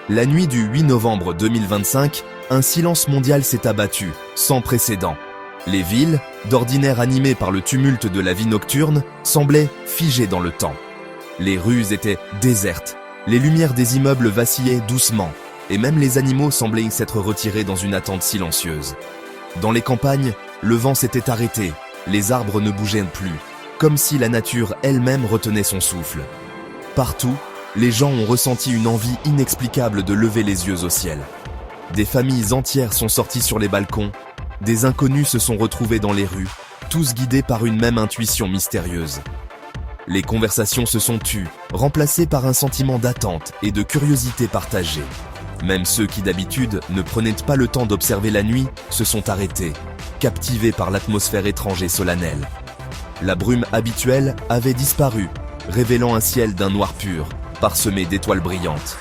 La nuit du 8 novembre 2025, un silence mondial s'est abattu, sans précédent. Les villes, d'ordinaire animées par le tumulte de la vie nocturne, semblaient figées dans le temps. Les rues étaient désertes, les lumières des immeubles vacillaient doucement, et même les animaux semblaient s'être retirés dans une attente silencieuse. Dans les campagnes, le vent s'était arrêté, les arbres ne bougeaient plus, comme si la nature elle-même retenait son souffle. Partout, les gens ont ressenti une envie inexplicable de lever les yeux au ciel. Des familles entières sont sorties sur les balcons, des inconnus se sont retrouvés dans les rues, tous guidés par une même intuition mystérieuse. Les conversations se sont tues, remplacées par un sentiment d'attente et de curiosité partagée. Même ceux qui d'habitude ne prenaient pas le temps d'observer la nuit se sont arrêtés, captivés par l'atmosphère étrange et solennelle. La brume habituelle avait disparu, révélant un ciel d'un noir pur, parsemé d'étoiles brillantes.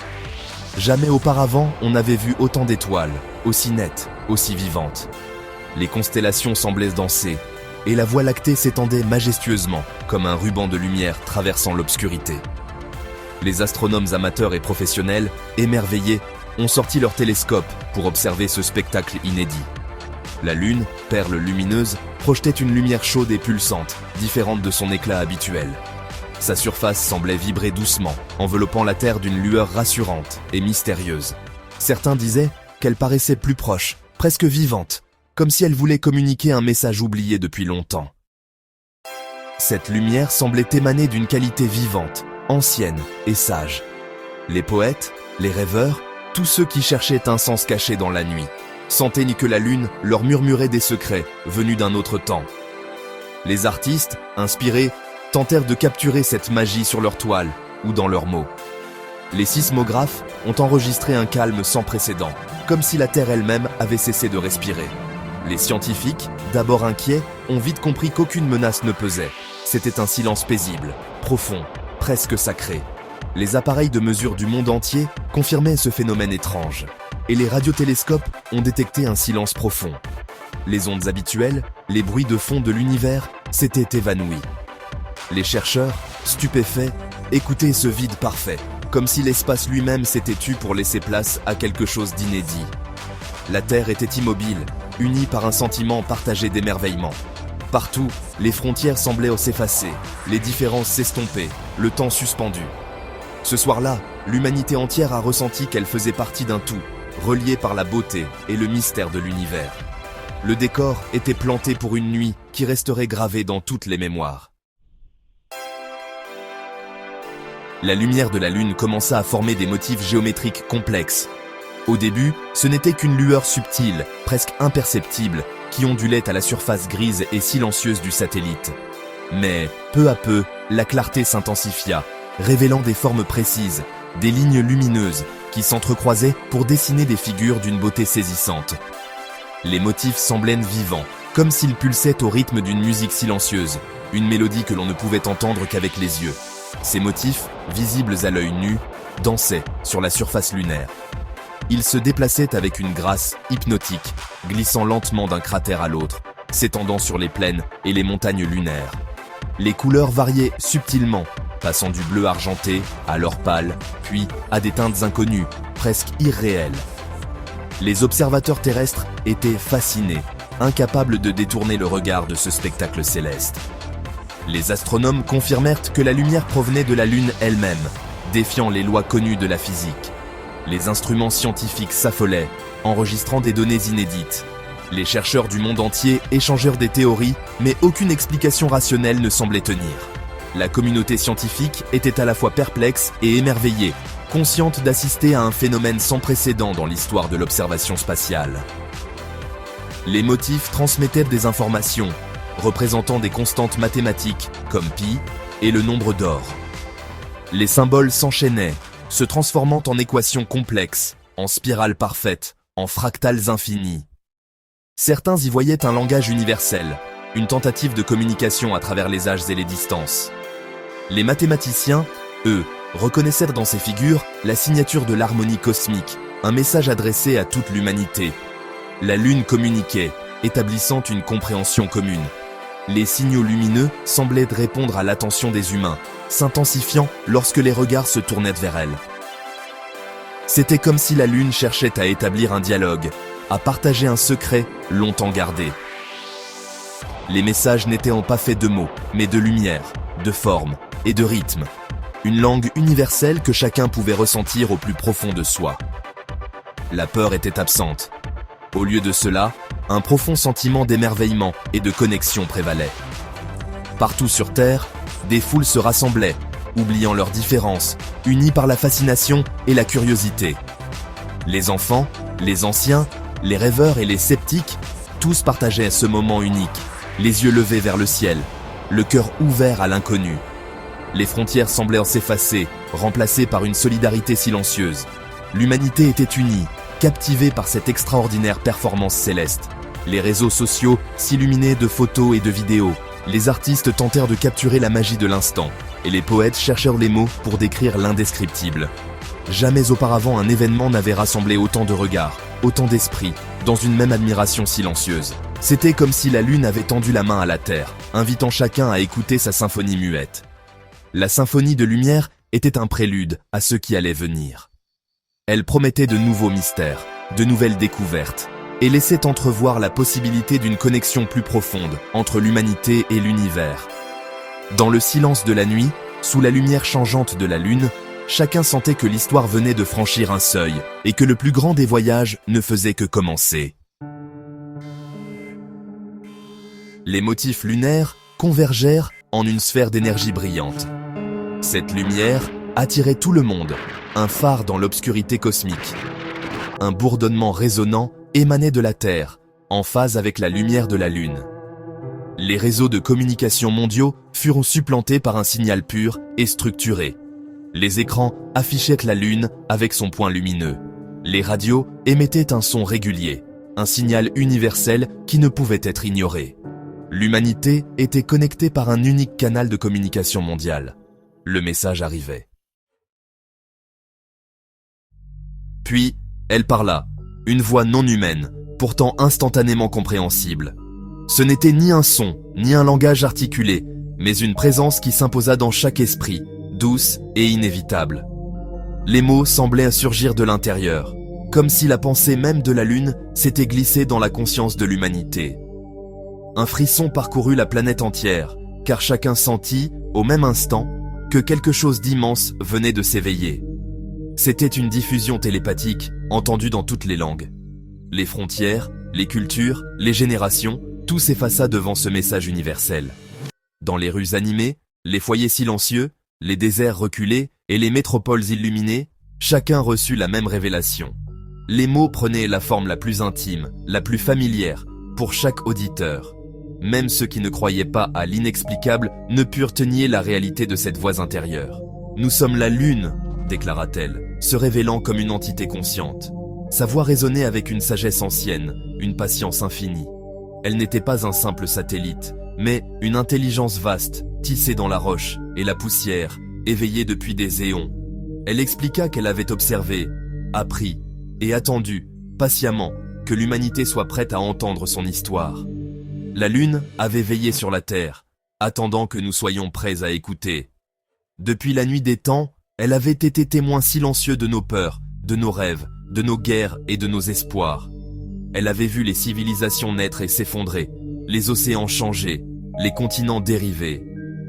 Jamais auparavant on n'avait vu autant d'étoiles, aussi nettes, aussi vivantes. Les constellations semblaient danser, et la Voie lactée s'étendait majestueusement, comme un ruban de lumière traversant l'obscurité. Les astronomes amateurs et professionnels, émerveillés, ont sorti leurs télescopes pour observer ce spectacle inédit. La Lune, perle lumineuse, projetait une lumière chaude et pulsante, différente de son éclat habituel. Sa surface semblait vibrer doucement, enveloppant la Terre d'une lueur rassurante et mystérieuse. Certains disaient qu'elle paraissait plus proche, presque vivante, comme si elle voulait communiquer un message oublié depuis longtemps. Cette lumière semblait émaner d'une qualité vivante, ancienne et sage. Les poètes, les rêveurs, tous ceux qui cherchaient un sens caché dans la nuit, sentaient que la Lune leur murmurait des secrets venus d'un autre temps. Les artistes, inspirés, tentèrent de capturer cette magie sur leur toile ou dans leurs mots. Les sismographes ont enregistré un calme sans précédent, comme si la Terre elle-même avait cessé de respirer. Les scientifiques, d'abord inquiets, ont vite compris qu'aucune menace ne pesait. C'était un silence paisible, profond, presque sacré. Les appareils de mesure du monde entier confirmaient ce phénomène étrange, et les radiotélescopes ont détecté un silence profond. Les ondes habituelles, les bruits de fond de l'univers, s'étaient évanouis. Les chercheurs, stupéfaits, écoutaient ce vide parfait, comme si l'espace lui-même s'était tu pour laisser place à quelque chose d'inédit. La Terre était immobile, unie par un sentiment partagé d'émerveillement. Partout, les frontières semblaient s'effacer, les différences s'estomper, le temps suspendu. Ce soir-là, l'humanité entière a ressenti qu'elle faisait partie d'un tout, relié par la beauté et le mystère de l'univers. Le décor était planté pour une nuit qui resterait gravée dans toutes les mémoires. La lumière de la Lune commença à former des motifs géométriques complexes. Au début, ce n'était qu'une lueur subtile, presque imperceptible, qui ondulait à la surface grise et silencieuse du satellite. Mais, peu à peu, la clarté s'intensifia, révélant des formes précises, des lignes lumineuses, qui s'entrecroisaient pour dessiner des figures d'une beauté saisissante. Les motifs semblaient vivants, comme s'ils pulsaient au rythme d'une musique silencieuse, une mélodie que l'on ne pouvait entendre qu'avec les yeux. Ces motifs, visibles à l'œil nu, dansaient sur la surface lunaire. Ils se déplaçaient avec une grâce hypnotique, glissant lentement d'un cratère à l'autre, s'étendant sur les plaines et les montagnes lunaires. Les couleurs variaient subtilement, passant du bleu argenté à l'or pâle, puis à des teintes inconnues, presque irréelles. Les observateurs terrestres étaient fascinés, incapables de détourner le regard de ce spectacle céleste. Les astronomes confirmèrent que la lumière provenait de la Lune elle-même, défiant les lois connues de la physique. Les instruments scientifiques s'affolaient, enregistrant des données inédites. Les chercheurs du monde entier échangèrent des théories, mais aucune explication rationnelle ne semblait tenir. La communauté scientifique était à la fois perplexe et émerveillée, consciente d'assister à un phénomène sans précédent dans l'histoire de l'observation spatiale. Les motifs transmettaient des informations, représentant des constantes mathématiques comme pi et le nombre d'or. Les symboles s'enchaînaient, se transformant en équations complexes, en spirales parfaites, en fractales infinies. Certains y voyaient un langage universel, une tentative de communication à travers les âges et les distances. Les mathématiciens, eux, reconnaissaient dans ces figures la signature de l'harmonie cosmique, un message adressé à toute l'humanité. La Lune communiquait, établissant une compréhension commune. Les signaux lumineux semblaient répondre à l'attention des humains, s'intensifiant lorsque les regards se tournaient vers elle. C'était comme si la Lune cherchait à établir un dialogue, à partager un secret longtemps gardé. Les messages n'étaient pas faits de mots, mais de lumière, de forme et de rythme. Une langue universelle que chacun pouvait ressentir au plus profond de soi. La peur était absente. Au lieu de cela, un profond sentiment d'émerveillement et de connexion prévalait. Partout sur Terre, des foules se rassemblaient, oubliant leurs différences, unis par la fascination et la curiosité. Les enfants, les anciens, les rêveurs et les sceptiques, tous partageaient ce moment unique, les yeux levés vers le ciel, le cœur ouvert à l'inconnu. Les frontières semblaient s'effacer, remplacées par une solidarité silencieuse. L'humanité était unie, captivée par cette extraordinaire performance céleste. Les réseaux sociaux s'illuminaient de photos et de vidéos. Les artistes tentèrent de capturer la magie de l'instant, et les poètes cherchèrent les mots pour décrire l'indescriptible. Jamais auparavant un événement n'avait rassemblé autant de regards, autant d'esprits, dans une même admiration silencieuse. C'était comme si la Lune avait tendu la main à la Terre, invitant chacun à écouter sa symphonie muette. La symphonie de lumière était un prélude à ce qui allait venir. Elle promettait de nouveaux mystères, de nouvelles découvertes, et laissait entrevoir la possibilité d'une connexion plus profonde entre l'humanité et l'univers. Dans le silence de la nuit, sous la lumière changeante de la Lune, chacun sentait que l'histoire venait de franchir un seuil, et que le plus grand des voyages ne faisait que commencer. Les motifs lunaires convergèrent en une sphère d'énergie brillante. Cette lumière attirait tout le monde, un phare dans l'obscurité cosmique. Un bourdonnement résonnant émanait de la Terre, en phase avec la lumière de la Lune. Les réseaux de communication mondiaux furent supplantés par un signal pur et structuré. Les écrans affichaient la Lune avec son point lumineux. Les radios émettaient un son régulier, un signal universel qui ne pouvait être ignoré. L'humanité était connectée par un unique canal de communication mondiale. Le message arrivait. Puis, elle parla, une voix non humaine, pourtant instantanément compréhensible. Ce n'était ni un son, ni un langage articulé, mais une présence qui s'imposa dans chaque esprit, douce et inévitable. Les mots semblaient surgir de l'intérieur, comme si la pensée même de la Lune s'était glissée dans la conscience de l'humanité. Un frisson parcourut la planète entière, car chacun sentit, au même instant, que quelque chose d'immense venait de s'éveiller. C'était une diffusion télépathique, entendue dans toutes les langues. Les frontières, les cultures, les générations, tout s'effaça devant ce message universel. Dans les rues animées, les foyers silencieux, les déserts reculés et les métropoles illuminées, chacun reçut la même révélation. Les mots prenaient la forme la plus intime, la plus familière, pour chaque auditeur. Même ceux qui ne croyaient pas à l'inexplicable ne purent nier la réalité de cette voix intérieure. « Nous sommes la Lune », déclara-t-elle, se révélant comme une entité consciente. Sa voix résonnait avec une sagesse ancienne, une patience infinie. Elle n'était pas un simple satellite, mais une intelligence vaste, tissée dans la roche et la poussière, éveillée depuis des éons. Elle expliqua qu'elle avait observé, appris et attendu, patiemment, que l'humanité soit prête à entendre son histoire. La Lune avait veillé sur la Terre, attendant que nous soyons prêts à écouter. Depuis la nuit des temps, elle avait été témoin silencieux de nos peurs, de nos rêves, de nos guerres et de nos espoirs. Elle avait vu les civilisations naître et s'effondrer, les océans changer, les continents dériver.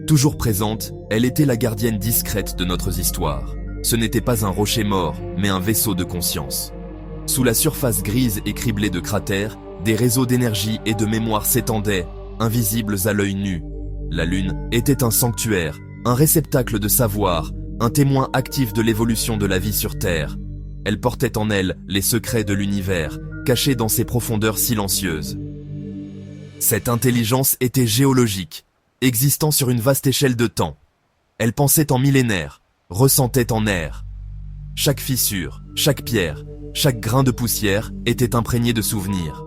Toujours présente, elle était la gardienne discrète de notre histoire. Ce n'était pas un rocher mort, mais un vaisseau de conscience. Sous la surface grise et criblée de cratères, des réseaux d'énergie et de mémoire s'étendaient, invisibles à l'œil nu. La Lune était un sanctuaire, un réceptacle de savoir, un témoin actif de l'évolution de la vie sur Terre. Elle portait en elle les secrets de l'univers, cachés dans ses profondeurs silencieuses. Cette intelligence était géologique, existant sur une vaste échelle de temps. Elle pensait en millénaires, ressentait en air. Chaque fissure, chaque pierre, chaque grain de poussière était imprégné de souvenirs.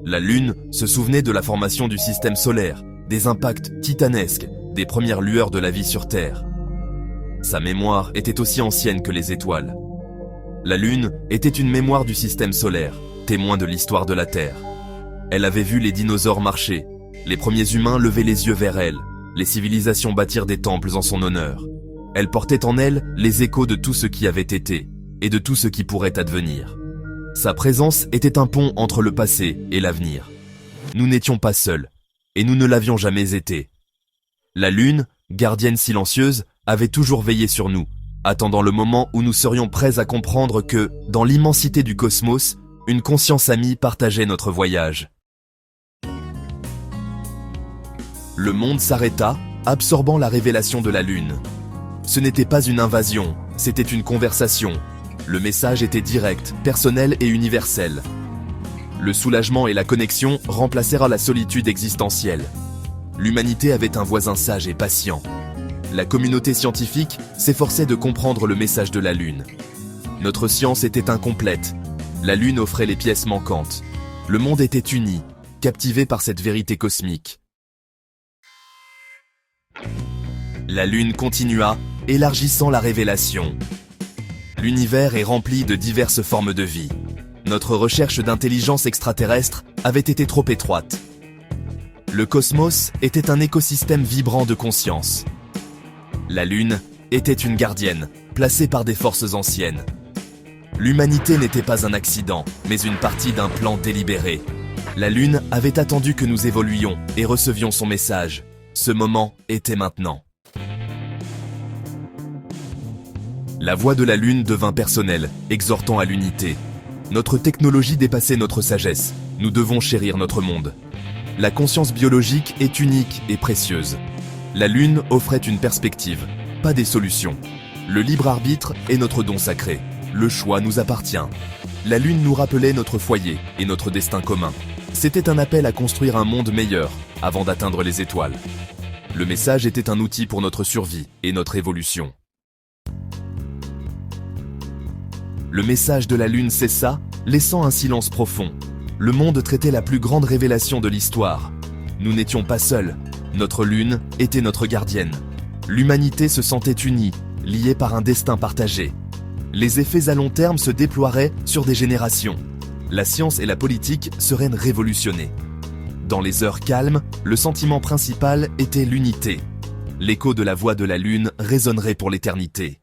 La Lune se souvenait de la formation du système solaire, des impacts titanesques, des premières lueurs de la vie sur Terre. Sa mémoire était aussi ancienne que les étoiles. La Lune était une mémoire du système solaire, témoin de l'histoire de la Terre. Elle avait vu les dinosaures marcher, les premiers humains lever les yeux vers elle, les civilisations bâtir des temples en son honneur. Elle portait en elle les échos de tout ce qui avait été, et de tout ce qui pourrait advenir. Sa présence était un pont entre le passé et l'avenir. Nous n'étions pas seuls, et nous ne l'avions jamais été. La Lune, gardienne silencieuse, avait toujours veillé sur nous, attendant le moment où nous serions prêts à comprendre que, dans l'immensité du cosmos, une conscience amie partageait notre voyage. Le monde s'arrêta, absorbant la révélation de la Lune. Ce n'était pas une invasion, c'était une conversation. Le message était direct, personnel et universel. Le soulagement et la connexion remplacèrent la solitude existentielle. L'humanité avait un voisin sage et patient. La communauté scientifique s'efforçait de comprendre le message de la Lune. Notre science était incomplète. La Lune offrait les pièces manquantes. Le monde était uni, captivé par cette vérité cosmique. La Lune continua, élargissant la révélation. L'univers est rempli de diverses formes de vie. Notre recherche d'intelligence extraterrestre avait été trop étroite. Le cosmos était un écosystème vibrant de conscience. La Lune était une gardienne, placée par des forces anciennes. L'humanité n'était pas un accident, mais une partie d'un plan délibéré. La Lune avait attendu que nous évoluions et recevions son message. Ce moment était maintenant. La voix de la Lune devint personnelle, exhortant à l'unité. Notre technologie dépassait notre sagesse. Nous devons chérir notre monde. La conscience biologique est unique et précieuse. La Lune offrait une perspective, pas des solutions. Le libre arbitre est notre don sacré. Le choix nous appartient. La Lune nous rappelait notre foyer et notre destin commun. C'était un appel à construire un monde meilleur avant d'atteindre les étoiles. Le message était un outil pour notre survie et notre évolution. Le message de la Lune cessa, laissant un silence profond. Le monde traitait la plus grande révélation de l'histoire. Nous n'étions pas seuls. Notre Lune était notre gardienne. L'humanité se sentait unie, liée par un destin partagé. Les effets à long terme se déploieraient sur des générations. La science et la politique seraient révolutionnées. Dans les heures calmes, le sentiment principal était l'unité. L'écho de la voix de la Lune résonnerait pour l'éternité.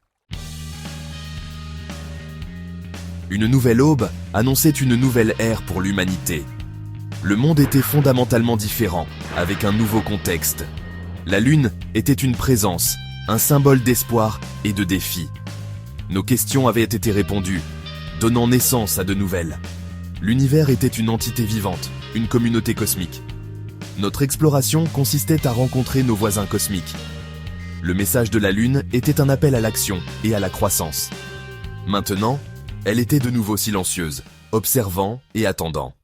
Une nouvelle aube annonçait une nouvelle ère pour l'humanité. Le monde était fondamentalement différent, avec un nouveau contexte. La Lune était une présence, un symbole d'espoir et de défi. Nos questions avaient été répondues, donnant naissance à de nouvelles. L'univers était une entité vivante, une communauté cosmique. Notre exploration consistait à rencontrer nos voisins cosmiques. Le message de la Lune était un appel à l'action et à la croissance. Maintenant, elle était de nouveau silencieuse, observant et attendant.